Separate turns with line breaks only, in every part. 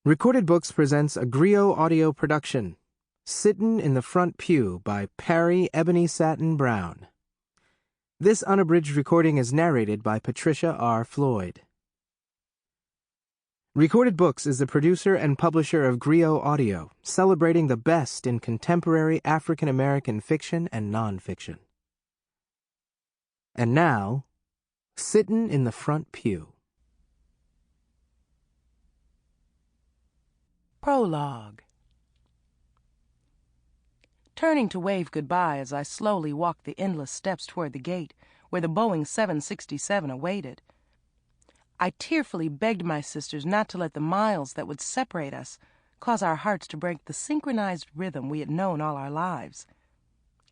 Recorded Books presents a Griot audio production, Sittin in the Front Pew by Parry Ebonysatin Brown. This unabridged recording is narrated by Patricia R. Floyd. Recorded Books is the producer and publisher of Griot Audio, celebrating the best in contemporary African-American fiction and nonfiction. And now, Sittin in the Front Pew.
Prologue. Turning to wave goodbye as I slowly walked the endless steps toward the gate where the Boeing 767 awaited, I tearfully begged my sisters not to let the miles that would separate us cause our hearts to break the synchronized rhythm we had known all our lives.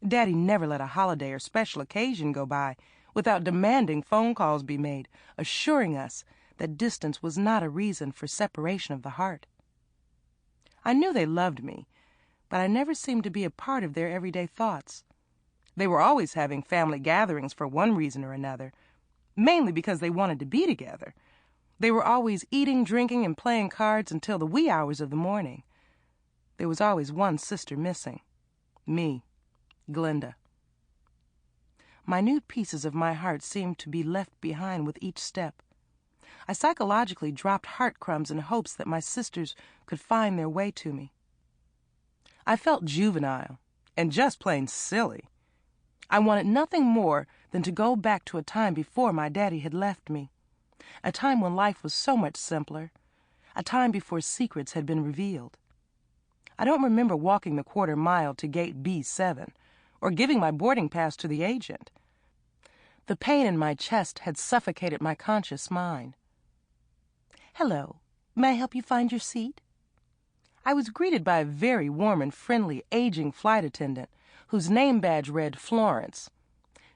Daddy never let a holiday or special occasion go by without demanding phone calls be made, assuring us that distance was not a reason for separation of the heart. I knew they loved me, but I never seemed to be a part of their everyday thoughts. They were always having family gatherings for one reason or another, mainly because they wanted to be together. They were always eating, drinking, and playing cards until the wee hours of the morning. There was always one sister missing. Me, Glenda. Minute pieces of my heart seemed to be left behind with each step. I psychologically dropped heart crumbs in hopes that my sisters could find their way to me. I felt juvenile and just plain silly. I wanted nothing more than to go back to a time before my daddy had left me, a time when life was so much simpler, a time before secrets had been revealed. I don't remember walking the quarter mile to gate B7 or giving my boarding pass to the agent. The pain in my chest had suffocated my conscious mind. "Hello, may I help you find your seat?" I was greeted by a very warm and friendly aging flight attendant whose name badge read Florence.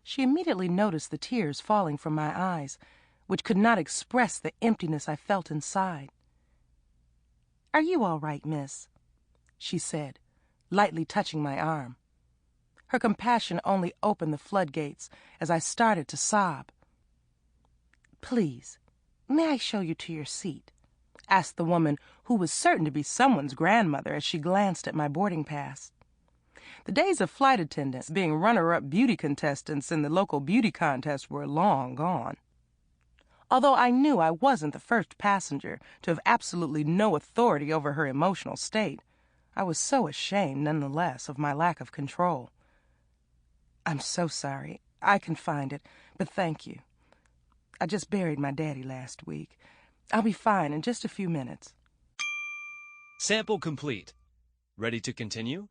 She immediately noticed the tears falling from my eyes, which could not express the emptiness I felt inside. "Are you all right, miss?" she said, lightly touching my arm. Her compassion only opened the floodgates as I started to sob. "Please, may I show you to your seat?" asked the woman who was certain to be someone's grandmother as she glanced at my boarding pass. The days of flight attendants being runner-up beauty contestants in the local beauty contest were long gone. Although I knew I wasn't the first passenger to have absolutely no authority over her emotional state, I was so ashamed nonetheless of my lack of control. "I'm so sorry. I can find it, but thank you. I just buried my daddy last week. I'll be fine in just a few minutes."
Sample complete. Ready to continue?